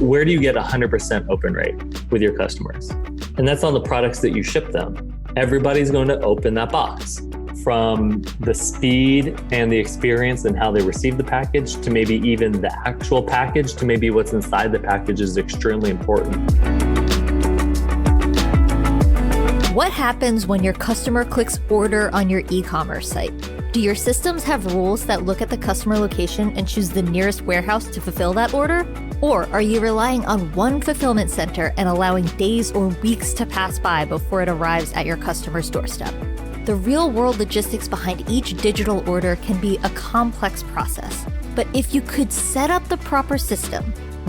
Where do you get 100% open rate with your customers? And that's on the products that you ship them. Everybody's going to open that box, from the speed and the experience and how they receive the package to maybe even the actual package to maybe what's inside the package is extremely important. What happens when your customer clicks order on your e-commerce site? Do your systems have rules that look at the customer location and choose the nearest warehouse to fulfill that order? Or are you relying on one fulfillment center and allowing days or weeks to pass by before it arrives at your customer's doorstep? The real-world logistics behind each digital order can be a complex process. But if you could set up the proper system,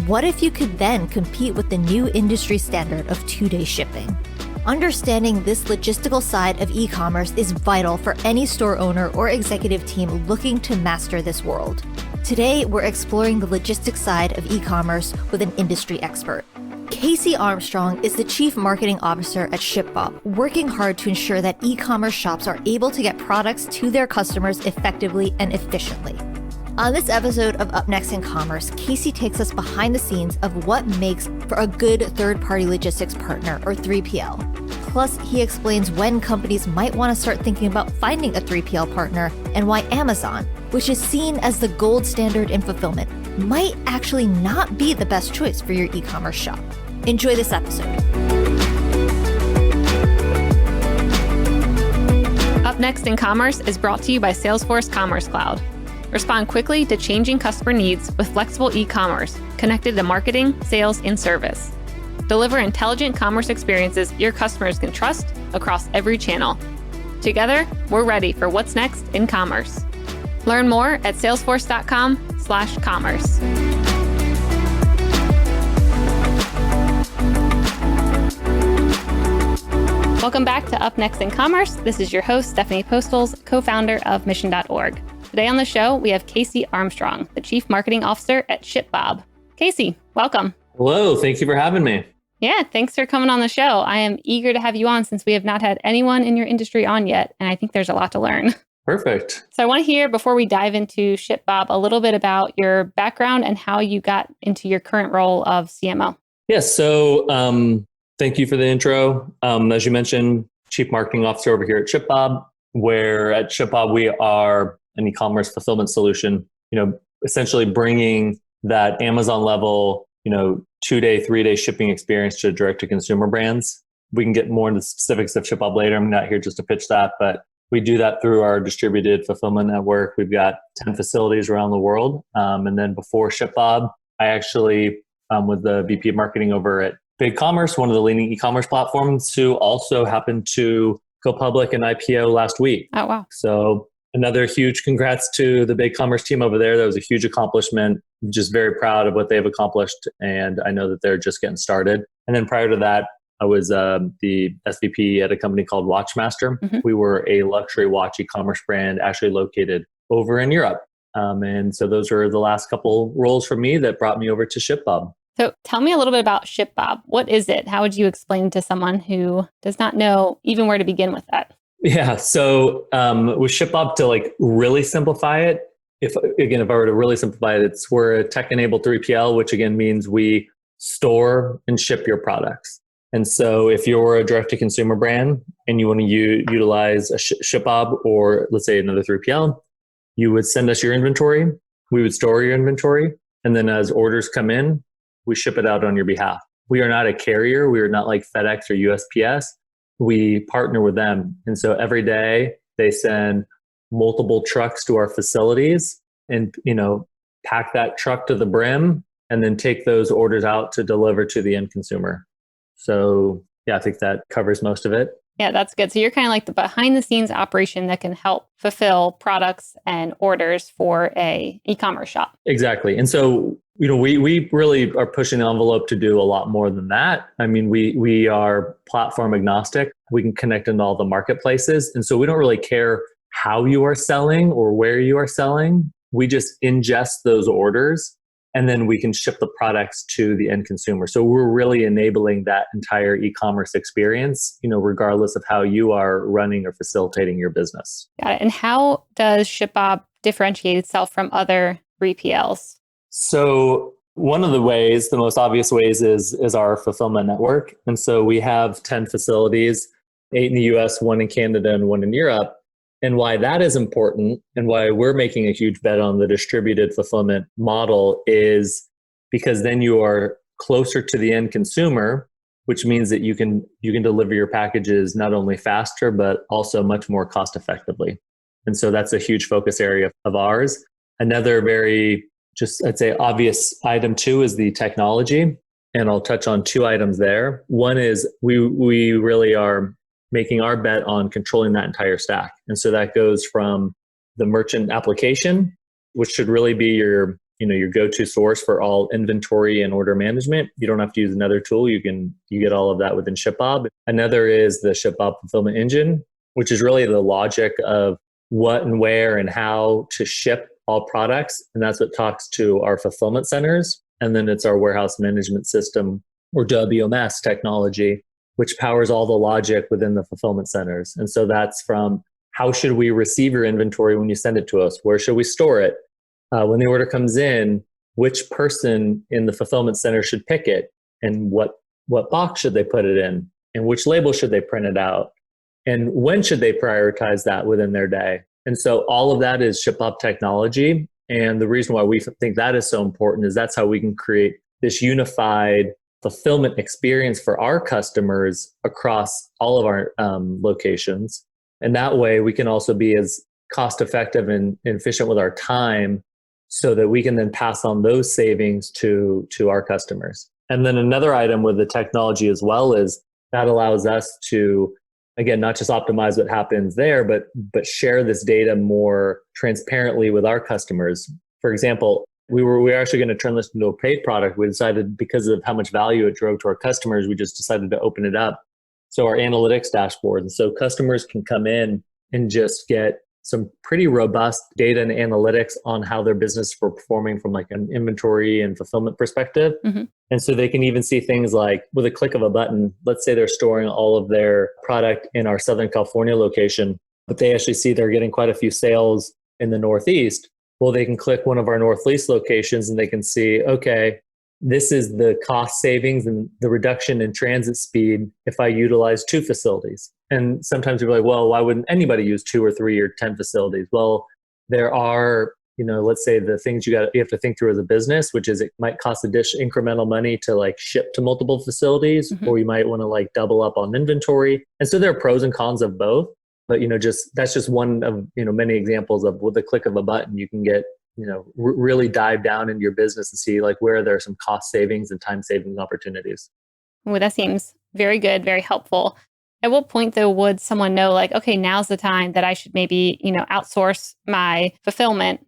what if you could then compete with the new industry standard of 2-day shipping? Understanding this logistical side of e-commerce is vital for any store owner or executive team looking to master this world. Today, we're exploring the logistics side of e-commerce with an industry expert. Casey Armstrong is the Chief Marketing Officer at ShipBob, working hard to ensure that e-commerce shops are able to get products to their customers effectively and efficiently. On this episode of Up Next in Commerce, Casey takes us behind the scenes of what makes for a good third-party logistics partner, or 3PL. Plus, he explains when companies might want to start thinking about finding a 3PL partner and why Amazon, which is seen as the gold standard in fulfillment, might actually not be the best choice for your e-commerce shop. Enjoy this episode. Up Next in Commerce is brought to you by Salesforce Commerce Cloud. Respond quickly to changing customer needs with flexible e-commerce connected to marketing, sales, and service. Deliver intelligent commerce experiences your customers can trust across every channel. Together, we're ready for what's next in commerce. Learn more at salesforce.com/commerce. Welcome back to Up Next in Commerce. This is your host, Stephanie Postles, co-founder of Mission.org. Today on the show, we have Casey Armstrong, the Chief Marketing Officer at ShipBob. Casey, welcome. Hello, thank you for having me. Yeah, thanks for coming on the show. I am eager to have you on since we have not had anyone in your industry on yet, and I think there's a lot to learn. Perfect. So I want to hear, before we dive into ShipBob, a little bit about your background and how you got into your current role of CMO. Yes, so thank you for the intro. As you mentioned, Chief Marketing Officer over here at ShipBob, where at ShipBob we are an e-commerce fulfillment solution, essentially bringing that Amazon level, 2-day, 3-day shipping experience to direct-to-consumer brands. We can get more into the specifics of ShipBob later. I'm not here just to pitch that, but we do that through our distributed fulfillment network. We've got 10 facilities around the world. And then before ShipBob, I actually was the VP of marketing over at BigCommerce, one of the leading e-commerce platforms, who also happened to go public and IPO last week. Oh, wow. So another huge congrats to the BigCommerce team over there. That was a huge accomplishment. Just very proud of what they've accomplished. And I know that they're just getting started. And then prior to that, I was the SVP at a company called Watchmaster. Mm-hmm. We were a luxury watch e-commerce brand actually located over in Europe. And so those are the last couple roles for me that brought me over to ShipBob. So tell me a little bit about ShipBob. What is it? How would you explain to someone who does not know even where to begin with that? Yeah. So with ShipBob, to really simplify it, if I were to really simplify it, we're a tech-enabled 3PL, which again means we store and ship your products. And so if you're a direct-to-consumer brand and you want to utilize a ShipBob or let's say another 3PL, you would send us your inventory. We would store your inventory. And then as orders come in, we ship it out on your behalf. We are not a carrier. We are not like FedEx or USPS. We partner with them. And so every day they send multiple trucks to our facilities and, pack that truck to the brim and then take those orders out to deliver to the end consumer. So yeah, I think that covers most of it. Yeah, that's good. So you're kind of like the behind the scenes operation that can help fulfill products and orders for a e-commerce shop. Exactly. And so, we really are pushing the envelope to do a lot more than that. I mean, we are platform agnostic. We can connect into all the marketplaces. And so we don't really care how you are selling or where you are selling. We just ingest those orders and then we can ship the products to the end consumer. So we're really enabling that entire e-commerce experience, regardless of how you are running or facilitating your business. Got it. And how does ShipBob differentiate itself from other 3PLs? So One of the ways, the most obvious ways is our fulfillment network. And so we have 10 facilities, 8 in the US, 1 in Canada, and 1 in Europe. And why that is important and why we're making a huge bet on the distributed fulfillment model is because then you are closer to the end consumer, which means that you can deliver your packages not only faster, but also much more cost effectively. And so that's a huge focus area of ours. Another very I'd say obvious item too is the technology. And I'll touch on 2 items there. One is we really are making our bet on controlling that entire stack. And so that goes from the merchant application, which should really be your go-to source for all inventory and order management. You don't have to use another tool. You get all of that within ShipBob. Another is the ShipBob fulfillment engine, which is really the logic of what and where and how to ship all products. And that's what talks to our fulfillment centers. And then it's our warehouse management system, or WMS technology, which powers all the logic within the fulfillment centers. And so that's from how should we receive your inventory when you send it to us? Where should we store it? When the order comes in, which person in the fulfillment center should pick it? And what box should they put it in? And which label should they print it out? And when should they prioritize that within their day? And so all of that is ShipBob technology. And the reason why we think that is so important is that's how we can create this unified fulfillment experience for our customers across all of our locations. And that way we can also be as cost effective and efficient with our time so that we can then pass on those savings to our customers. And then another item with the technology as well is that allows us to, again, not just optimize what happens there, but share this data more transparently with our customers. For example, we were actually going to turn this into a paid product. We decided because of how much value it drove to our customers, we just decided to open it up. So our analytics dashboard. And so customers can come in and just get some pretty robust data and analytics on how their business were performing from like an inventory and fulfillment perspective. Mm-hmm. And so they can even see things like with a click of a button, let's say they're storing all of their product in our Southern California location, but they actually see they're getting quite a few sales in the Northeast. Well, they can click one of our Northeast locations and they can see, okay, this is the cost savings and the reduction in transit speed if I utilize 2 facilities. And sometimes you're like, well, why wouldn't anybody use 2 or 3 or 10 facilities? Well, there are, let's say the things you have to think through as a business, which is it might cost incremental money to like ship to multiple facilities, mm-hmm. or you might want to like double up on inventory. And so there are pros and cons of both. But, that's just one of, many examples of with the click of a button, you can get, really dive down into your business and see like where there are some cost savings and time savings opportunities. Well, that seems very good, very helpful. At what point though, would someone know like, okay, now's the time that I should maybe, outsource my fulfillment?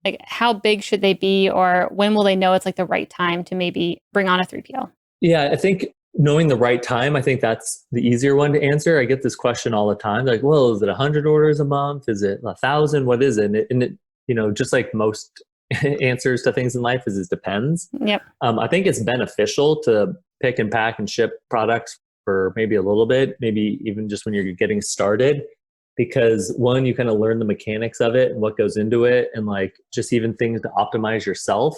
Like how big should they be, or when will they know it's like the right time to maybe bring on a 3PL? Yeah, I think knowing the right time, I think that's the easier one to answer. I get this question all the time. Like, well, is it 100 orders a month? Is it 1,000? What is it? And it, just like most answers to things in life is it depends. Yep. I think it's beneficial to pick and pack and ship products for maybe a little bit, maybe even just when you're getting started, because one, you kind of learn the mechanics of it and what goes into it, and like just even things to optimize yourself.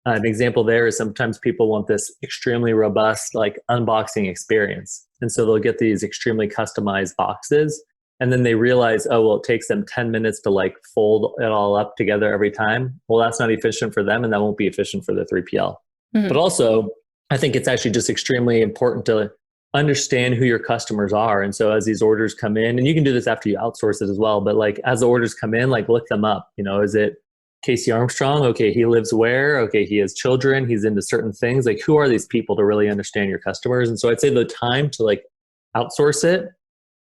An example there is sometimes people want this extremely robust like unboxing experience. And so they'll get these extremely customized boxes. And then they realize, oh, well, it takes them 10 minutes to like fold it all up together every time. Well, that's not efficient for them and that won't be efficient for the 3PL. Mm-hmm. But also, I think it's actually just extremely important to understand who your customers are. And so as these orders come in, and you can do this after you outsource it as well, but like as the orders come in, like look them up. Is it Casey Armstrong? Okay, he lives where? Okay, he has children. He's into certain things. Like who are these people to really understand your customers? And so I'd say the time to like outsource it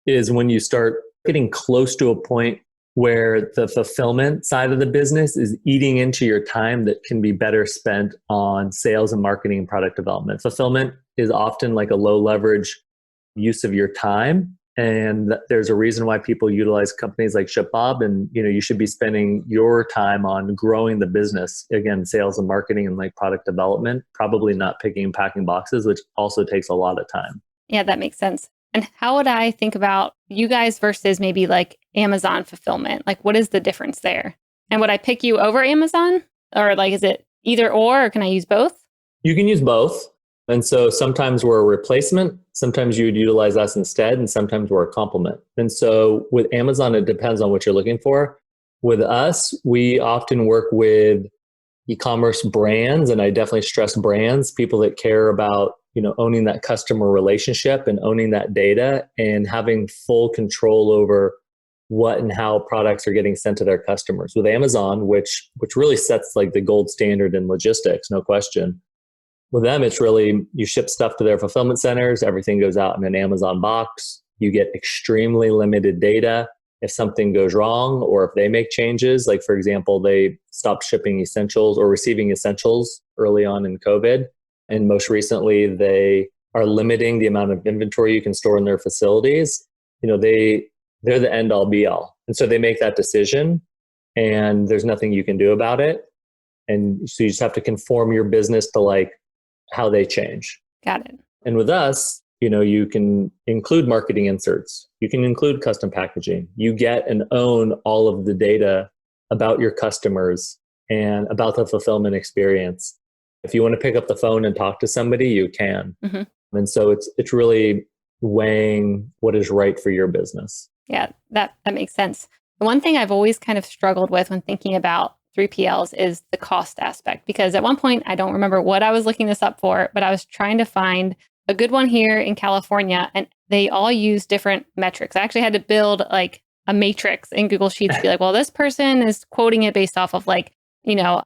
is when you start getting close to a point where the fulfillment side of the business is eating into your time that can be better spent on sales and marketing and product development. Fulfillment is often like a low leverage use of your time. And there's a reason why people utilize companies like ShipBob. And, you should be spending your time on growing the business. Again, sales and marketing and like product development, probably not picking and packing boxes, which also takes a lot of time. Yeah, that makes sense. And how would I think about you guys versus maybe like Amazon fulfillment? Like, what is the difference there? And would I pick you over Amazon? Or like, is it either or can I use both? You can use both. And so sometimes we're a replacement, sometimes you would utilize us instead, and sometimes we're a complement. And so with Amazon, it depends on what you're looking for. With us, we often work with e-commerce brands, and I definitely stress brands, people that care about, owning that customer relationship and owning that data and having full control over what and how products are getting sent to their customers. With Amazon, which really sets like the gold standard in logistics, no question. With them, it's really, you ship stuff to their fulfillment centers, everything goes out in an Amazon box. You get extremely limited data. If something goes wrong or if they make changes, like for example, they stopped shipping essentials or receiving essentials early on in COVID. And most recently, they are limiting the amount of inventory you can store in their facilities. They're the end all be all. And so they make that decision and there's nothing you can do about it. And so you just have to conform your business to like how they change. Got it. And with us, you can include marketing inserts. You can include custom packaging. You get and own all of the data about your customers and about the fulfillment experience. If you want to pick up the phone and talk to somebody, you can. Mm-hmm. And so it's really weighing what is right for your business. Yeah, that makes sense. The one thing I've always kind of struggled with when thinking about 3PLs is the cost aspect, because at one point, I don't remember what I was looking this up for, but I was trying to find a good one here in California, and they all use different metrics. I actually had to build like a matrix in Google Sheets to be like, well, this person is quoting it based off of like,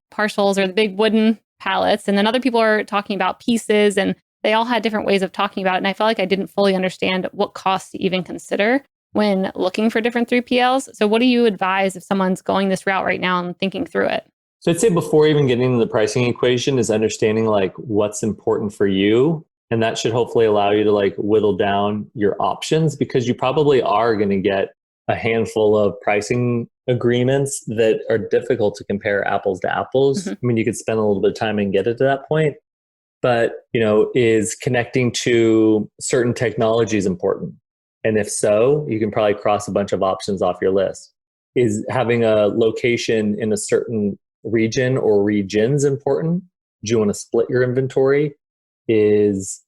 parcels or the big wooden pallets. And then other people are talking about pieces, and they all had different ways of talking about it. And I felt like I didn't fully understand what costs to even consider when looking for different 3PLs. So what do you advise if someone's going this route right now and thinking through it? So I'd say before even getting into the pricing equation is understanding like what's important for you. And that should hopefully allow you to like whittle down your options, because you probably are going to get a handful of pricing agreements that are difficult to compare apples to apples. Mm-hmm. I mean, you could spend a little bit of time and get it to that point, but is connecting to certain technologies important? And if so, you can probably cross a bunch of options off your list. Is having a location in a certain region or regions important? Do you want to split your inventory? Is,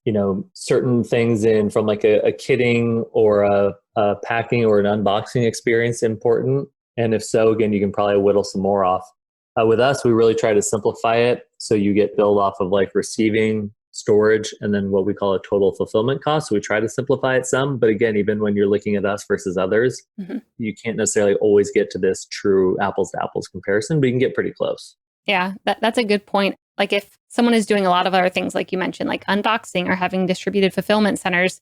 certain things in from like a kitting or a packing or an unboxing experience important? And if so, again, you can probably whittle some more off. With us, we really try to simplify it. So you get billed off of like receiving, storage, and then what we call a total fulfillment cost. So we try to simplify it some, but again, even when you're looking at us versus others, mm-hmm. you can't necessarily always get to this true apples to apples comparison, but you can get pretty close. Yeah, that's a good point. Like if someone is doing a lot of other things, like you mentioned, like unboxing or having distributed fulfillment centers,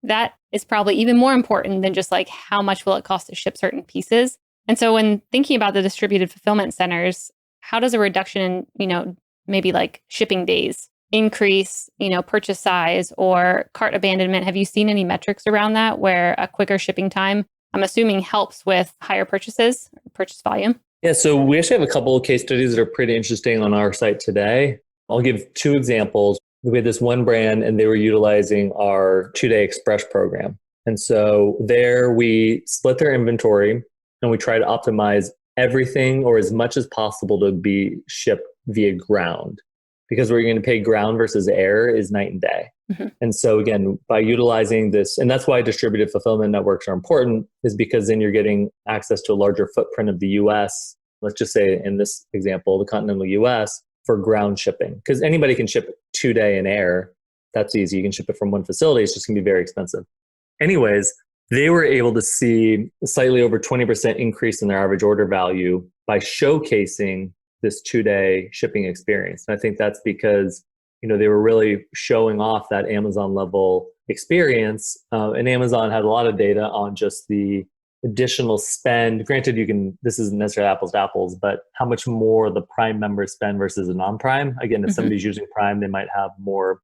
that is probably even more important than just like how much will it cost to ship certain pieces. And so when thinking about the distributed fulfillment centers, how does a reduction in, maybe like shipping days increase, purchase size or cart abandonment? Have you seen any metrics around that where a quicker shipping time, I'm assuming, helps with higher purchase volume? Yeah, so we actually have a couple of case studies that are pretty interesting on our site today. I'll give two examples. We had this one brand and they were utilizing our 2-day express program. And so there we split their inventory and we try to optimize everything or as much as possible to be shipped via ground, because we're going to pay ground versus air is night and day. Mm-hmm. And so again, by utilizing this, and that's why distributed fulfillment networks are important, is because then you're getting access to a larger footprint of the US, let's just say in this example, the continental US, for ground shipping. Because anybody can ship 2-day in air. That's easy. You can ship it from one facility. It's just going to be very expensive. Anyways, they were able to see a slightly over 20% increase in their average order value by showcasing this 2-day shipping experience. And I think that's because, they were really showing off that Amazon level experience. And Amazon had a lot of data on just the additional spend. Granted, this isn't necessarily apples to apples, but how much more the Prime members spend versus a non-Prime. Again, if mm-hmm. somebody's using Prime, they might have more,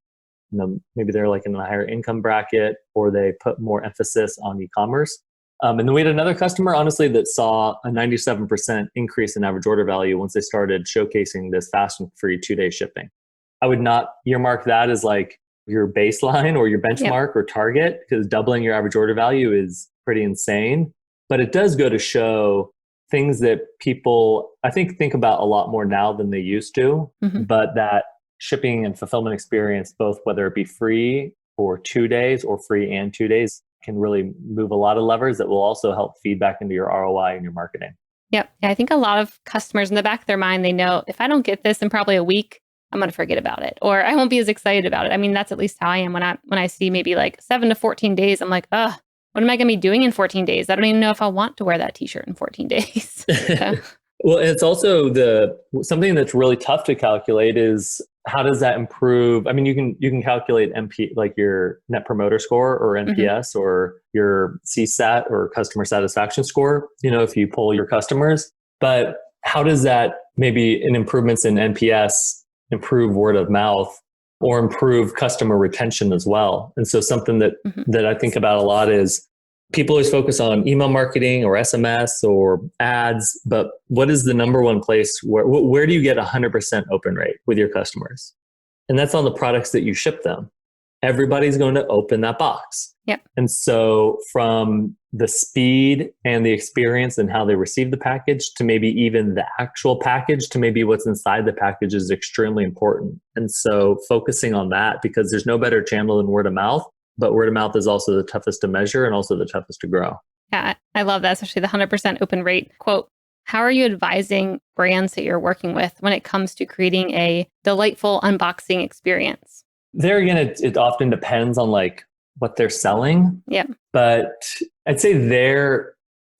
maybe they're like in a higher income bracket, or they put more emphasis on e-commerce. And then we had another customer, honestly, that saw a 97% increase in average order value once they started showcasing this fast and free 2-day shipping. I would not earmark that as like your baseline or your benchmark or target, because doubling your average order value is pretty insane. But it does go to show things that people, I think about a lot more now than they used to, but that shipping and fulfillment experience, both whether it be free for 2 days or free and 2 days, can really move a lot of levers that will also help feed back into your ROI and your marketing. Yep. Yeah, I think a lot of customers in the back of their mind, they know if I don't get this in probably a week, I'm going to forget about it, or I won't be as excited about it. I mean, that's at least how I am when I see maybe like 7 to 14 days. I'm like, what am I going to be doing in 14 days? I don't even know if I want to wear that t-shirt in 14 days. Well, it's also something that's really tough to calculate is how does that improve? I mean, you can calculate like your net promoter score or NPS or your CSAT or customer satisfaction score, if you poll your customers, but how does that maybe in improvements in NPS improve word of mouth or improve customer retention as well? And so something that I think about a lot is people always focus on email marketing or SMS or ads, but what is the number one place where do you get 100% open rate with your customers? And that's on the products that you ship them. Everybody's going to open that box. Yep. And so from the speed and the experience and how they receive the package to maybe even the actual package to maybe what's inside the package is extremely important. And so focusing on that, because there's no better channel than word of mouth, but word of mouth is also the toughest to measure and also the toughest to grow. Yeah, I love that, especially the 100% open rate quote. How are you advising brands that you're working with when it comes to creating a delightful unboxing experience? There again, it often depends on like what they're selling. Yeah. But I'd say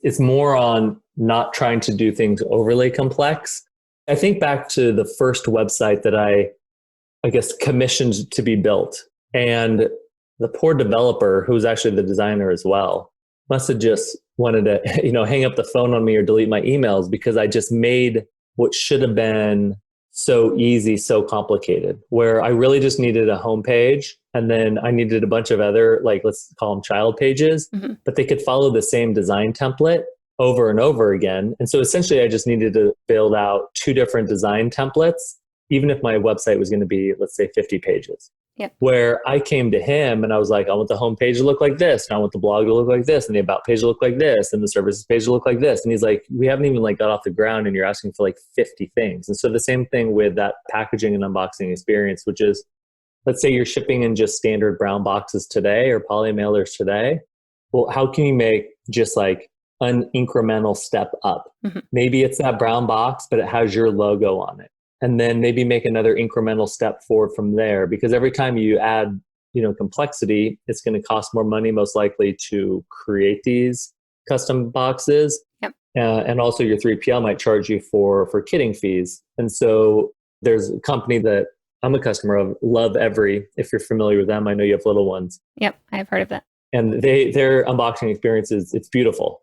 it's more on not trying to do things overly complex. I think back to the first website that I guess commissioned to be built, and the poor developer, who's actually the designer as well, must have just wanted to, hang up the phone on me or delete my emails because I just made what should have been so easy, so complicated, where I really just needed a homepage and then I needed a bunch of other, like, let's call them child pages, but they could follow the same design template over and over again. And so essentially I just needed to build out 2 different design templates, even if my website was going to be, let's say, 50 pages. Yep. Where I came to him and I was like, I want the homepage to look like this, and I want the blog to look like this, and the about page to look like this, and the services page to look like this. And he's like, we haven't even got off the ground and you're asking for 50 things. And so the same thing with that packaging and unboxing experience, which is, let's say you're shipping in just standard brown boxes today or poly mailers today. Well, how can you make just an incremental step up? Maybe it's that brown box, but it has your logo on it. And then maybe make another incremental step forward from there, because every time you add, complexity, it's going to cost more money, most likely, to create these custom boxes. Yep. And also your 3PL might charge you for kitting fees. And so there's a company that I'm a customer of, Lovevery. If you're familiar with them, I know you have little ones. Yep, I've heard of that. And their unboxing experience it's beautiful.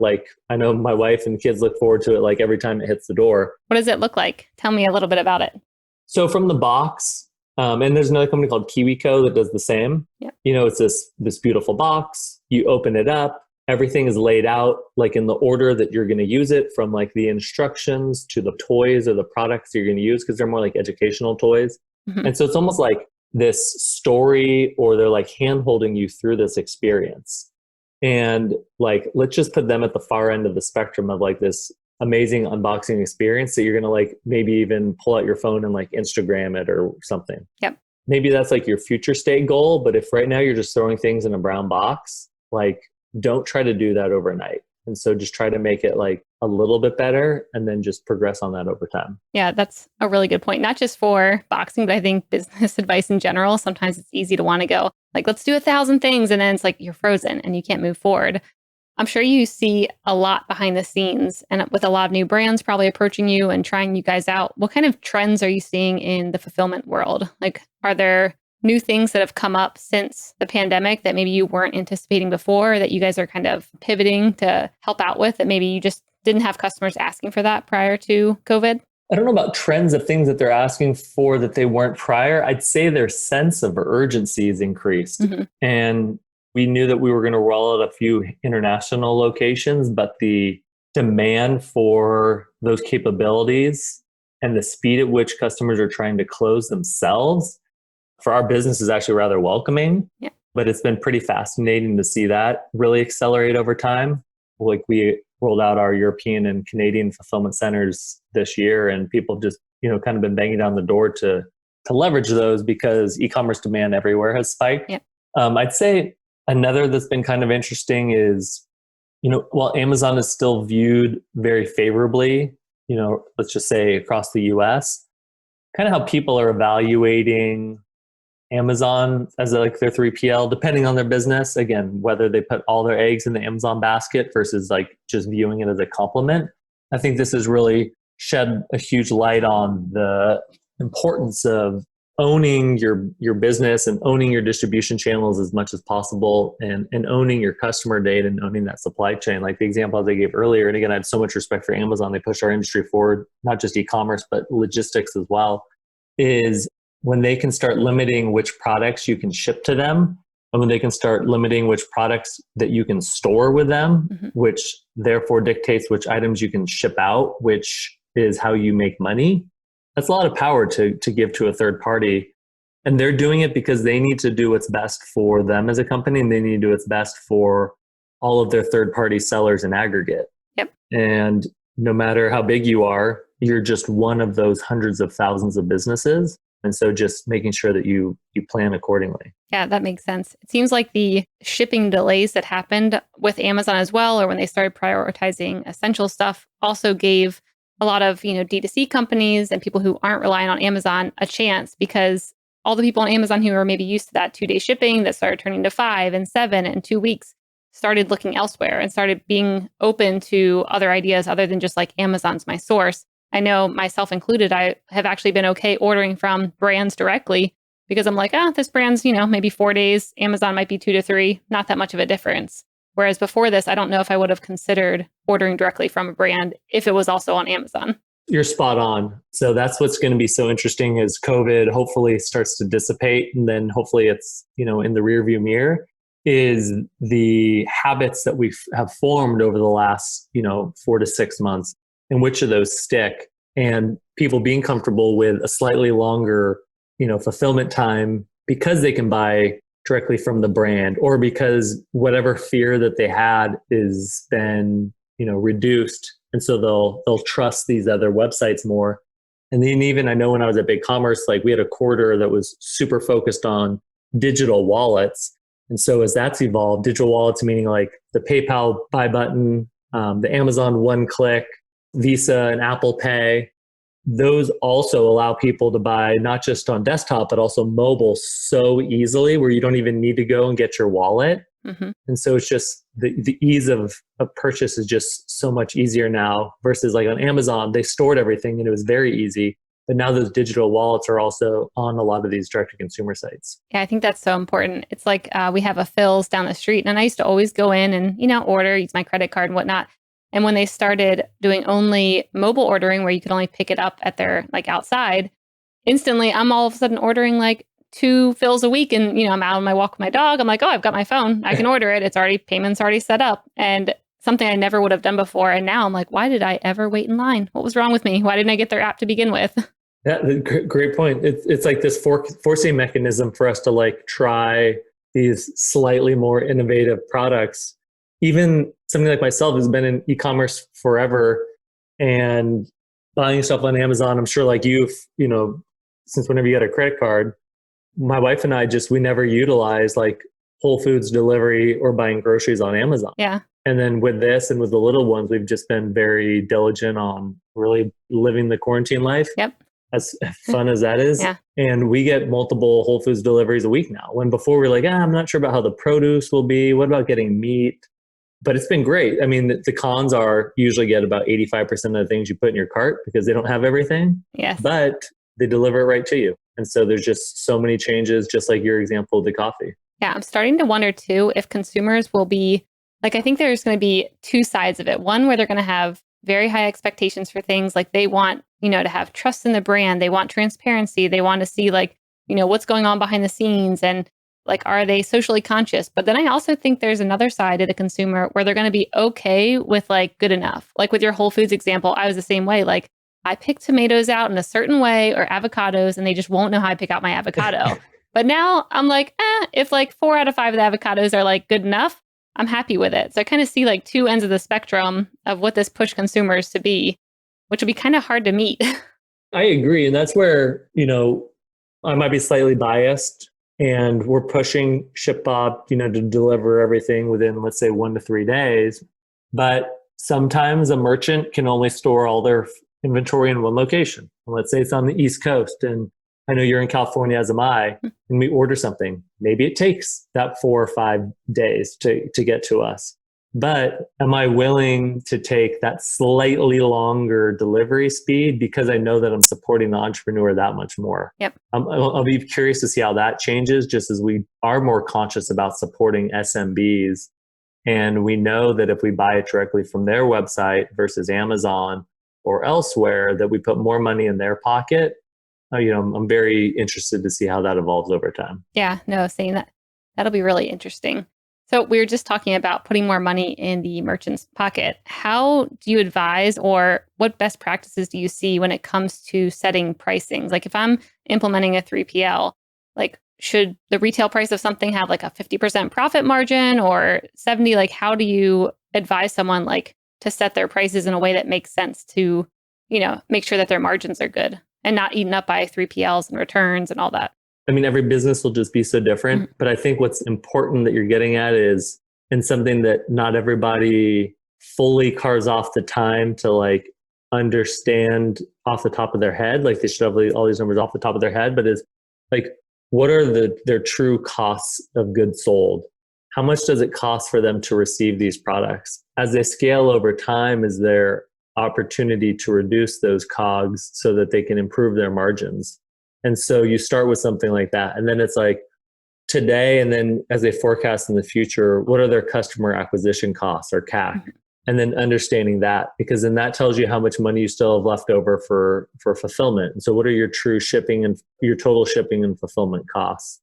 I know my wife and kids look forward to it every time it hits the door. What does it look like? Tell me a little bit about it. So from the box, and there's another company called KiwiCo that does the same. Yep. It's this beautiful box. You open it up. Everything is laid out in the order that you're going to use it, from the instructions to the toys or the products you're going to use, because they're more educational toys. And so it's almost like this story, or they're hand holding you through this experience. And let's just put them at the far end of the spectrum of this amazing unboxing experience that you're going to maybe even pull out your phone and Instagram it or something. Yep. Maybe that's your future state goal. But if right now you're just throwing things in a brown box, don't try to do that overnight. And so just try to make it a little bit better and then just progress on that over time. Yeah, that's a really good point. Not just for boxing, but I think business advice in general. Sometimes it's easy to want to go let's do 1,000 things. And then it's you're frozen and you can't move forward. I'm sure you see a lot behind the scenes and with a lot of new brands probably approaching you and trying you guys out. What kind of trends are you seeing in the fulfillment world? Are there new things that have come up since the pandemic that maybe you weren't anticipating before, that you guys are kind of pivoting to help out with, that maybe you just didn't have customers asking for that prior to COVID? I don't know about trends of things that they're asking for that they weren't prior. I'd say their sense of urgency is increased. And we knew that we were going to roll out a few international locations, but the demand for those capabilities and the speed at which customers are trying to close themselves for our business is actually rather welcoming. Yeah. But it's been pretty fascinating to see that really accelerate over time. We rolled out our European and Canadian fulfillment centers this year, and people have just, kind of been banging down the door to leverage those because e-commerce demand everywhere has spiked. Yeah. I'd say another that's been kind of interesting is, while Amazon is still viewed very favorably, let's just say across the US, kind of how people are evaluating Amazon as like their 3PL, depending on their business. Again, whether they put all their eggs in the Amazon basket versus like just viewing it as a complement. I think this has really shed a huge light on the importance of owning your business and owning your distribution channels as much as possible, and owning your customer data and owning that supply chain. Like the example I gave earlier, and again, I have so much respect for Amazon. They push our industry forward, not just e-commerce, but logistics as well, is when they can start limiting which products you can ship to them, and when they can start limiting which products that you can store with them, which therefore dictates which items you can ship out, which is how you make money. That's a lot of power to give to a third party. And they're doing it because they need to do what's best for them as a company, and they need to do what's best for all of their third party sellers in aggregate. Yep. And no matter how big you are, you're just one of those hundreds of thousands of businesses. And so just making sure that you plan accordingly. Yeah, that makes sense. It seems like the shipping delays that happened with Amazon as well, or when they started prioritizing essential stuff, also gave a lot of, D2C companies and people who aren't relying on Amazon a chance, because all the people on Amazon who are maybe used to that 2-day shipping that started turning to 5 and 7 and 2 weeks started looking elsewhere and started being open to other ideas other than just like Amazon's my source. I know myself included, I have actually been okay ordering from brands directly because I'm like, this brand's, maybe 4 days. Amazon might be 2 to 3, not that much of a difference. Whereas before this, I don't know if I would have considered ordering directly from a brand if it was also on Amazon. You're spot on. So that's what's going to be so interesting as COVID hopefully starts to dissipate, and then hopefully it's, in the rearview mirror, is the habits that we have formed over the last, 4 to 6 months, and which of those stick, and people being comfortable with a slightly longer, fulfillment time because they can buy directly from the brand, or because whatever fear that they had is then, reduced. And so they'll trust these other websites more. And then even I know when I was at Big Commerce, like we had a quarter that was super focused on digital wallets. And so as that's evolved, digital wallets meaning like the PayPal buy button, the Amazon one click, Visa and Apple Pay, those also allow people to buy not just on desktop, but also mobile so easily where you don't even need to go and get your wallet. And so it's just the ease of purchase is just so much easier now versus like on Amazon, they stored everything and it was very easy. But now those digital wallets are also on a lot of these direct-to-consumer sites. Yeah, I think that's so important. It's like we have a Phil's down the street, and I used to always go in and, order, use my credit card and whatnot. And when they started doing only mobile ordering where you could only pick it up at their like outside, instantly I'm all of a sudden ordering like 2 fills a week. And, I'm out on my walk with my dog. I'm like, oh, I've got my phone. I can order it. Payment's already set up. And something I never would have done before. And now I'm like, why did I ever wait in line? What was wrong with me? Why didn't I get their app to begin with? Yeah, great point. It's like this forcing mechanism for us to like try these slightly more innovative products. Even something like myself has been in e-commerce forever and buying stuff on Amazon. I'm sure like you've, since whenever you got a credit card, my wife and I we never utilize like Whole Foods delivery or buying groceries on Amazon. Yeah. And then with this and with the little ones, we've just been very diligent on really living the quarantine life. Yep. As fun as that is. Yeah. And we get multiple Whole Foods deliveries a week now. When before we were like, I'm not sure about how the produce will be. What about getting meat? But it's been great. I mean, the cons are usually get about 85% of the things you put in your cart because they don't have everything. Yes. But they deliver it right to you. And so there's just so many changes, just like your example of the coffee. Yeah, I'm starting to wonder too if consumers will be, like, I think there's going to be 2 sides of it. One where they're going to have very high expectations for things. Like they want, to have trust in the brand. They want transparency. They want to see like, what's going on behind the scenes and like, are they socially conscious? But then I also think there's another side of the consumer where they're going to be okay with like good enough. Like with your Whole Foods example, I was the same way. Like I pick tomatoes out in a certain way or avocados and they just won't know how I pick out my avocado. But now I'm like, if like 4 out of 5 of the avocados are like good enough, I'm happy with it. So I kind of see like two ends of the spectrum of what this push consumers to be, which would be kind of hard to meet. I agree. And that's where, I might be slightly biased and we're pushing ShipBob, to deliver everything within, let's say, 1 to 3 days. But sometimes a merchant can only store all their inventory in one location. Let's say it's on the East Coast and I know you're in California, as am I, and we order something. Maybe it takes that 4 or 5 days to get to us. But am I willing to take that slightly longer delivery speed because I know that I'm supporting the entrepreneur that much more? Yep. I'll be curious to see how that changes, just as we are more conscious about supporting SMBs. And we know that if we buy it directly from their website versus Amazon or elsewhere, that we put more money in their pocket. I'm very interested to see how that evolves over time. Yeah, no, saying that, that'll be really interesting. So we were just talking about putting more money in the merchant's pocket. How do you advise, or what best practices do you see when it comes to setting pricings? Like if I'm implementing a 3PL, like should the retail price of something have like a 50% profit margin or 70? Like how do you advise someone like to set their prices in a way that makes sense to, make sure that their margins are good and not eaten up by 3PLs and returns and all that? I mean, every business will just be so different. But I think what's important that you're getting at is, and something that not everybody fully carves off the time to like understand off the top of their head. Like they should have all these numbers off the top of their head, but is like, what are their true costs of goods sold? How much does it cost for them to receive these products? As they scale over time, is there opportunity to reduce those COGS so that they can improve their margins? And so you start with something like that. And then it's like today, and then as they forecast in the future, what are their customer acquisition costs or CAC? And then understanding that, because then that tells you how much money you still have left over for fulfillment. And so what are your true shipping and your total shipping and fulfillment costs?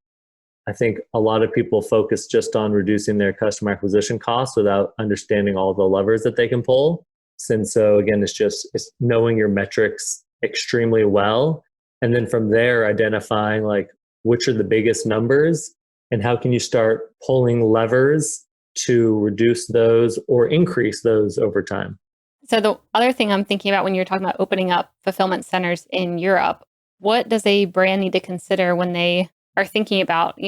I think a lot of people focus just on reducing their customer acquisition costs without understanding all the levers that they can pull. And so again, it's knowing your metrics extremely well. And then from there, identifying like which are the biggest numbers and how can you start pulling levers to reduce those or increase those over time. So the other thing I'm thinking about when you're talking about opening up fulfillment centers in Europe, what does a brand need to consider when they are thinking about,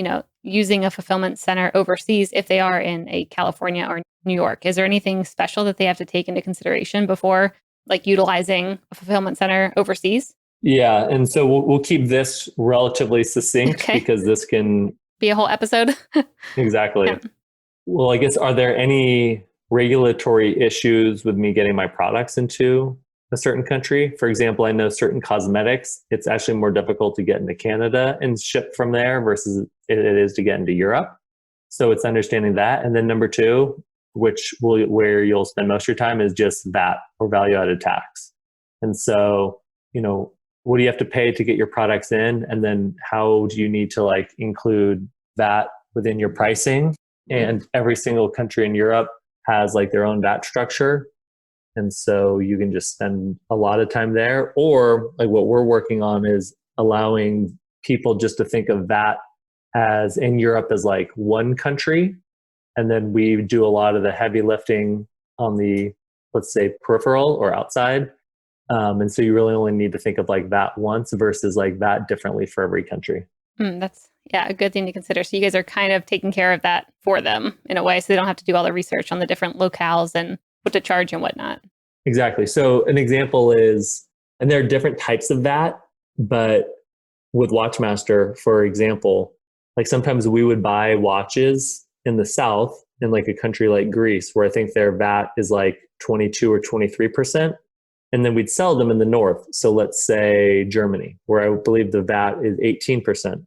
using a fulfillment center overseas if they are in a California or New York? Is there anything special that they have to take into consideration before like utilizing a fulfillment center overseas? Yeah. And so we'll keep this relatively succinct because this can be a whole episode. Exactly. Yeah. Well, I guess, are there any regulatory issues with me getting my products into a certain country? For example, I know certain cosmetics, it's actually more difficult to get into Canada and ship from there versus it is to get into Europe. So it's understanding that. And then number two, where you'll spend most of your time, is just VAT or value added tax. And so, what do you have to pay to get your products in? And then how do you need to like include that within your pricing? And every single country in Europe has like their own VAT structure. And so you can just spend a lot of time there. Or like what we're working on is allowing people just to think of VAT as in Europe as like one country. And then we do a lot of the heavy lifting on the, let's say, peripheral or outside. And so you really only need to think of like that once versus like that differently for every country. That's a good thing to consider. So you guys are kind of taking care of that for them in a way, so they don't have to do all the research on the different locales and what to charge and whatnot. Exactly. So an example is, and there are different types of VAT, but with Watchmaster, for example, like sometimes we would buy watches in the South in like a country like Greece, where I think their VAT is like 22 or 23%. And then we'd sell them in the North. So let's say Germany, where I believe the VAT is 18%.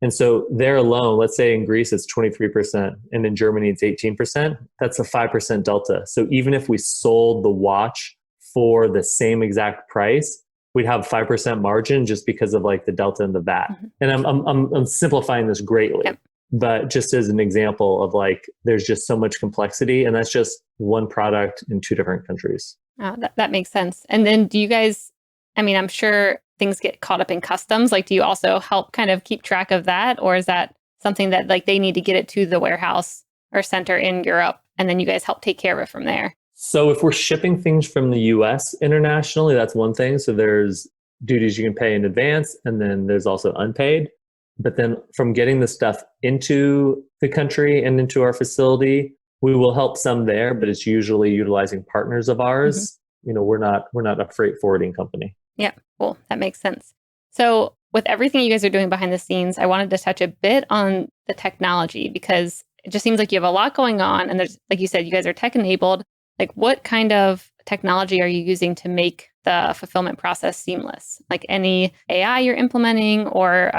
And so there alone, let's say in Greece it's 23% and in Germany it's 18%. That's a 5% delta. So even if we sold the watch for the same exact price, we'd have 5% margin just because of like the delta in the VAT. And I'm simplifying this greatly. Yep. But just as an example of like, there's just so much complexity, and that's just one product in two different countries. Oh, that makes sense. And then do you guys, I'm sure things get caught up in customs. Like, do you also help kind of keep track of that? Or is that something that like they need to get it to the warehouse or center in Europe, and then you guys help take care of it from there? So if we're shipping things from the US internationally, that's one thing. So there's duties you can pay in advance, and then there's also unpaid. But then from getting the stuff into the country and into our facility, we will help some there, but it's usually utilizing partners of ours. We're not a freight forwarding company. Yeah, cool. That makes sense. So with everything you guys are doing behind the scenes, I wanted to touch a bit on the technology, because it just seems like you have a lot going on. And there's, like you said, you guys are tech enabled. Like, what kind of technology are you using to make the fulfillment process seamless? Like any AI you're implementing, or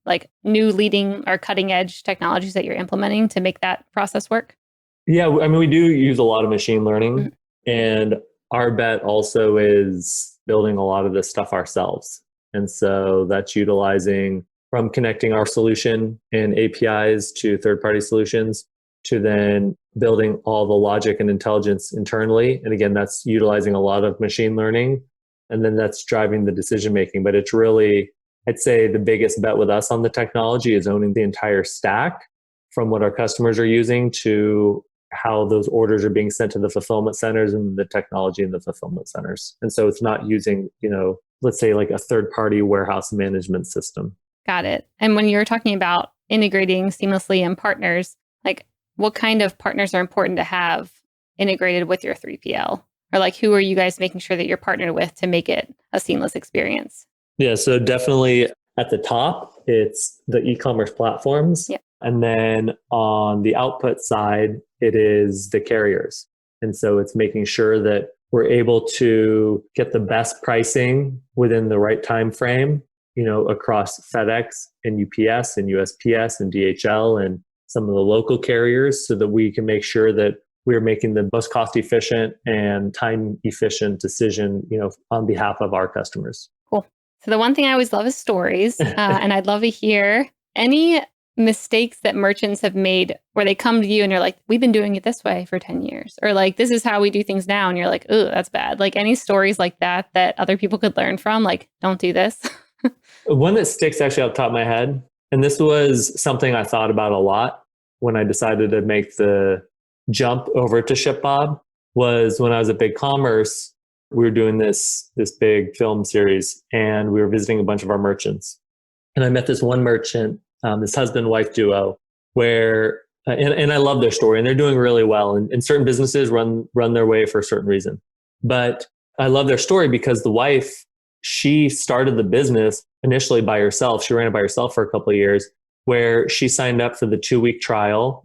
like new leading or cutting edge technologies that you're implementing to make that process work? Yeah, I mean, we do use a lot of machine learning, and our bet also is building a lot of this stuff ourselves. And so that's utilizing from connecting our solution and APIs to third-party solutions, to then building all the logic and intelligence internally. And again, that's utilizing a lot of machine learning, and then that's driving the decision making. But it's really, I'd say the biggest bet with us on the technology is owning the entire stack, from what our customers are using to how those orders are being sent to the fulfillment centers and the technology in the fulfillment centers. And so it's not using, let's say like a third-party warehouse management system. Got it. And when you're talking about integrating seamlessly and partners, like what kind of partners are important to have integrated with your 3PL? Or like, who are you guys making sure that you're partnered with to make it a seamless experience? Yeah, so definitely at the top, it's the e-commerce platforms. Yeah. And then on the output side, it is the carriers. And so it's making sure that we're able to get the best pricing within the right time frame, across FedEx and UPS and USPS and DHL and some of the local carriers, so that we can make sure that we're making the most cost efficient and time efficient decision, on behalf of our customers. Cool. So the one thing I always love is stories. And I'd love to hear any mistakes that merchants have made where they come to you and you're like, we've been doing it this way for 10 years. Or like, this is how we do things now. And you're like, oh, that's bad. Like any stories like that other people could learn from, like, don't do this. One that sticks actually off the top of my head, and this was something I thought about a lot when I decided to make the jump over to ShipBob, was when I was at BigCommerce. We were doing this big film series, and we were visiting a bunch of our merchants. And I met this one merchant, this husband-wife duo, where, and I love their story, and they're doing really well. And certain businesses run their way for a certain reason. But I love their story because the wife, she started the business initially by herself. She ran it by herself for a couple of years, where she signed up for the 2-week trial,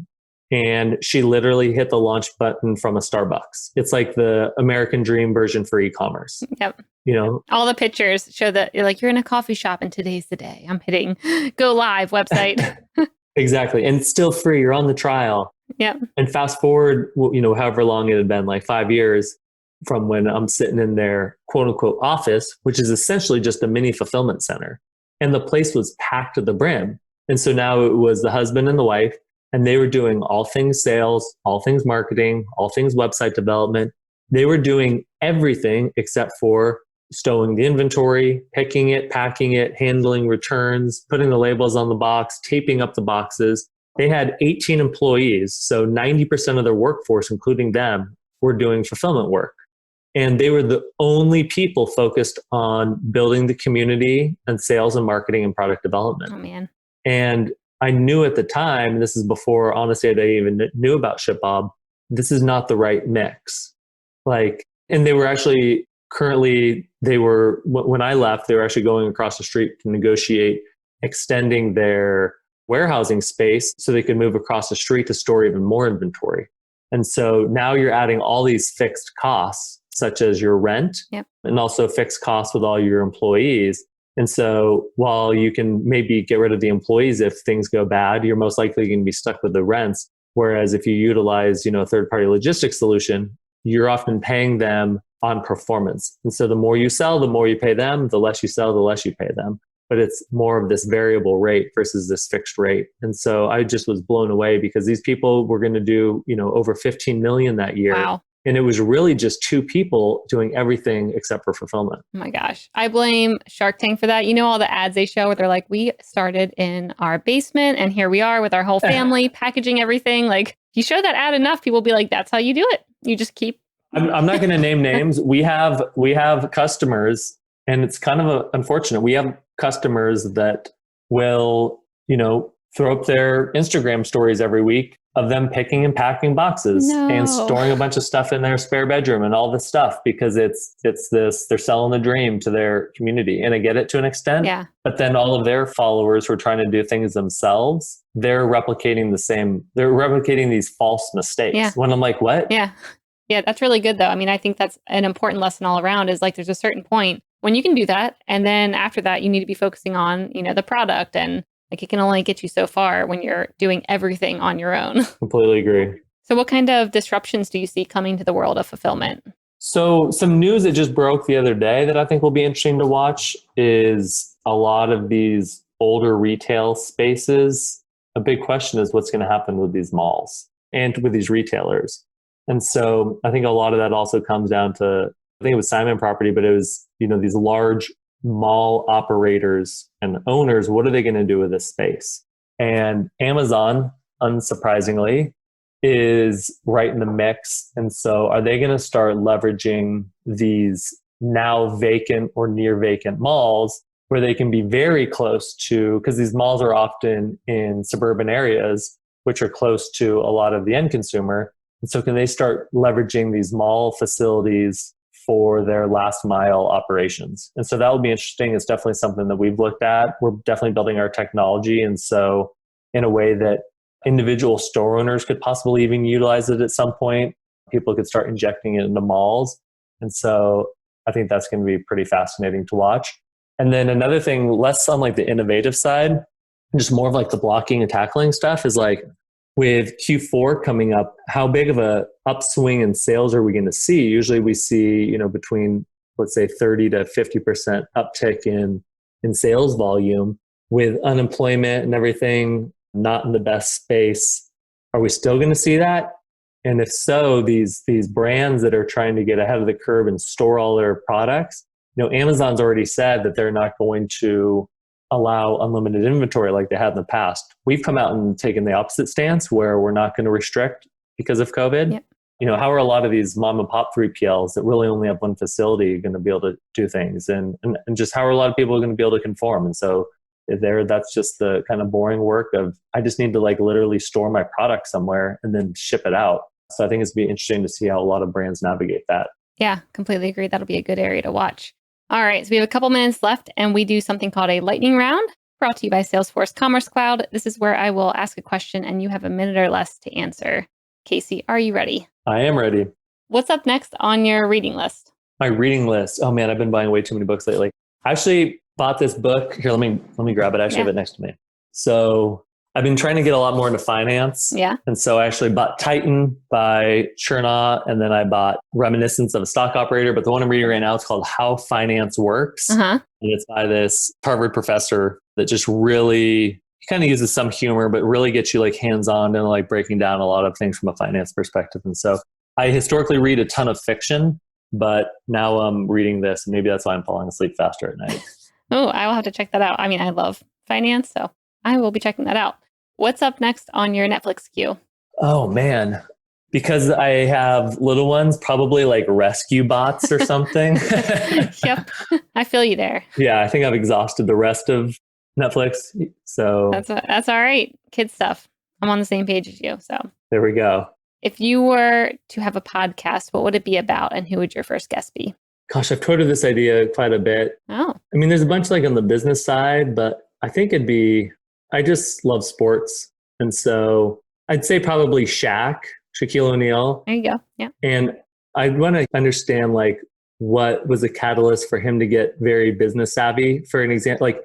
and she literally hit the launch button from a Starbucks. It's like the American dream version for e-commerce. Yep. All the pictures show that you're in a coffee shop and today's the day. I'm hitting go live website. Exactly. And it's still free. You're on the trial. Yep. And fast forward, however long it had been, like 5 years from when I'm sitting in their quote unquote office, which is essentially just a mini fulfillment center. And the place was packed to the brim. And so now it was the husband and the wife, and they were doing all things sales, all things marketing, all things website development. They were doing everything except for stowing the inventory, picking it, packing it, handling returns, putting the labels on the box, taping up the boxes. They had 18 employees. So 90% of their workforce, including them, were doing fulfillment work. And they were the only people focused on building the community and sales and marketing and product development. Oh, man. And I knew at the time, this is before, honestly, I even knew about ShipBob, this is not the right mix. And they were actually when I left, they were actually going across the street to negotiate extending their warehousing space so they could move across the street to store even more inventory. And so now you're adding all these fixed costs, such as your rent, yep, and also fixed costs with all your employees. And so while you can maybe get rid of the employees if things go bad, you're most likely going to be stuck with the rents. Whereas if you utilize, a third-party logistics solution, you're often paying them on performance. And so the more you sell, the more you pay them. The less you sell, the less you pay them. But it's more of this variable rate versus this fixed rate. And so I just was blown away because these people were going to do, over 15 million that year. Wow. And it was really just two people doing everything except for fulfillment. Oh my gosh. I blame Shark Tank for that. You know, all the ads they show where they're like, we started in our basement and here we are with our whole family packaging everything. Like, you show that ad enough, people will be like, that's how you do it. You just keep. I'm not going to name names. We have customers, and it's kind of unfortunate. We have customers that will, throw up their Instagram stories every week of them picking and packing boxes and storing a bunch of stuff in their spare bedroom and all this stuff, because it's this, they're selling the dream to their community. And I get it to an extent, but then all of their followers who are trying to do things themselves, they're replicating these false mistakes. When I'm like, what? Yeah, that's really good though. I mean, I think that's an important lesson all around, is like, there's a certain point when you can do that. And then after that, you need to be focusing on, the product, and like, it can only get you so far when you're doing everything on your own. Completely agree. So what kind of disruptions do you see coming to the world of fulfillment? So some news that just broke the other day that I think will be interesting to watch is a lot of these older retail spaces. A big question is what's going to happen with these malls and with these retailers. And so I think a lot of that also comes down to, I think it was Simon Property, but it was, these large mall operators and owners, what are they going to do with this space? And Amazon, unsurprisingly, is right in the mix. And so are they going to start leveraging these now vacant or near vacant malls where they can be very close to, because these malls are often in suburban areas, which are close to a lot of the end consumer. And so can they start leveraging these mall facilities for their last mile operations? And so that will be interesting. It's definitely something that we've looked at. We're definitely building our technology. And so in a way that individual store owners could possibly even utilize it at some point, people could start injecting it into malls. And so I think that's going to be pretty fascinating to watch. And then another thing, less on like the innovative side, just more of like the blocking and tackling stuff, is like, with Q4 coming up, how big of a upswing in sales are we going to see? Usually we see, between, let's say, 30 to 50% uptick in sales volume. With unemployment and everything not in the best space, are we still going to see that? And if so, these brands that are trying to get ahead of the curve and store all their products, Amazon's already said that they're not going to allow unlimited inventory like they had in the past. We've come out and taken the opposite stance where we're not going to restrict because of COVID. Yep. How are a lot of these mom and pop 3PLs that really only have one facility going to be able to do things? And just how are a lot of people going to be able to conform? And so that's just the kind of boring work of, I just need to like literally store my product somewhere and then ship it out. So I think it's going to be interesting to see how a lot of brands navigate that. Yeah, completely agree. That'll be a good area to watch. All right, so we have a couple minutes left, and we do something called a lightning round, brought to you by Salesforce Commerce Cloud. This is where I will ask a question and you have a minute or less to answer. Casey, are you ready? I am ready. What's up next on your reading list? My reading list. Oh man, I've been buying way too many books lately. I actually bought this book. Here, let me grab it. I actually have it next to me. So I've been trying to get a lot more into finance. Yeah. And so I actually bought Titan by Chernaw, and then I bought Reminiscence of a Stock Operator. But the one I'm reading right now is called How Finance Works. And it's by this Harvard professor that just really, he kind of uses some humor, but really gets you like hands-on and like breaking down a lot of things from a finance perspective. And so I historically read a ton of fiction, but now I'm reading this, and maybe that's why I'm falling asleep faster at night. Oh, I will have to check that out. I mean, I love finance, so I will be checking that out. What's up next on your Netflix queue? Oh man, because I have little ones, probably like rescue bots or something. Yep, I feel you there. Yeah, I think I've exhausted the rest of Netflix. So that's all right. Kid stuff. I'm on the same page as you. So there we go. If you were to have a podcast, what would it be about, and who would your first guest be? Gosh, I've toyed with this idea quite a bit. Oh, I mean, there's a bunch like on the business side, but I think I just love sports. And so I'd say probably Shaquille O'Neal. There you go. Yeah. And I want to understand like what was the catalyst for him to get very business savvy. For an example, like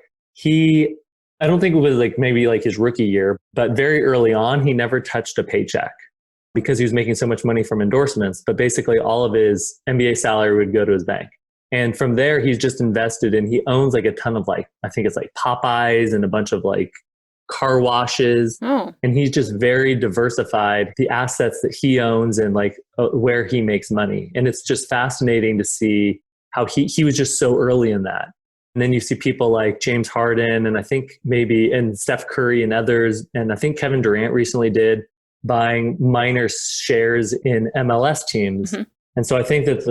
I don't think it was like maybe like his rookie year, but very early on, he never touched a paycheck because he was making so much money from endorsements. But basically all of his NBA salary would go to his bank. And from there, he's just invested in, he owns like a ton of like, I think it's like Popeyes and a bunch of like car washes. And he's just very diversified the assets that he owns and like where he makes money. And it's just fascinating to see how he was just so early in that. And then you see people like James Harden and I think and Steph Curry and others. And I think Kevin Durant recently did, buying minor shares in MLS teams. And so I think that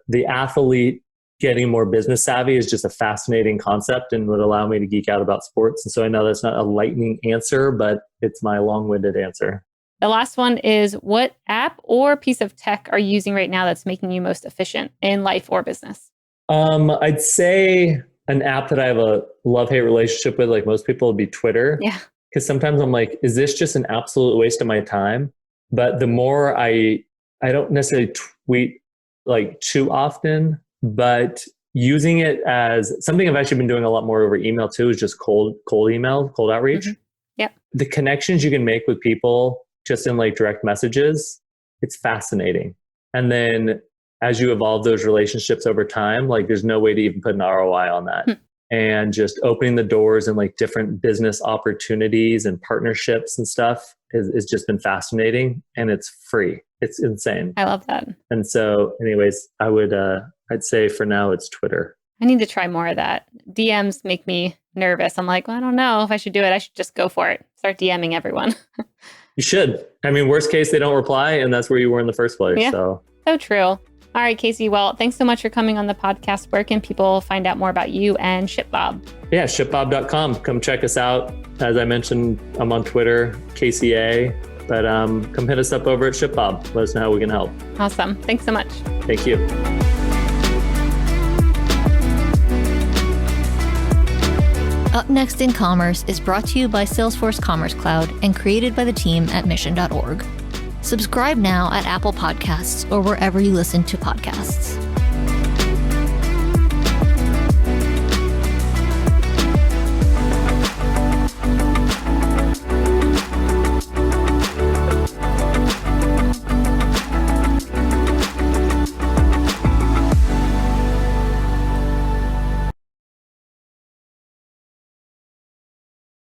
the athlete getting more business savvy is just a fascinating concept and would allow me to geek out about sports. And so I know that's not a lightning answer, but it's my long-winded answer. The last one is, what app or piece of tech are you using right now that's making you most efficient in life or business? I'd say an app that I have a love-hate relationship with, like most people, would be Twitter. Yeah. Because sometimes I'm like, is this just an absolute waste of my time? But the more I don't necessarily tweet like too often, but using it as something I've actually been doing a lot more over email too, is just cold email, cold outreach. Yep. The connections you can make with people just in like direct messages, it's fascinating. And then as you evolve those relationships over time, like there's no way to even put an ROI on that. And just opening the doors and like different business opportunities and partnerships and stuff is just been fascinating, and it's free. It's insane. I love that. And so anyways, I'd say for now it's Twitter. I need to try more of that. DMs make me nervous. I'm like, well, I don't know if I should do it. I should just go for it. Start DMing everyone. You should. I mean, worst case, they don't reply, and that's where you were in the first place. Yeah. So true. All right, Casey. Well, thanks so much for coming on the podcast. Where can people find out more about you and ShipBob? Yeah, ShipBob.com. Come check us out. As I mentioned, I'm on Twitter, KCA, but come hit us up over at ShipBob. Let us know how we can help. Awesome. Thanks so much. Thank you. Up Next in Commerce is brought to you by Salesforce Commerce Cloud and created by the team at mission.org. Subscribe now at Apple Podcasts or wherever you listen to podcasts.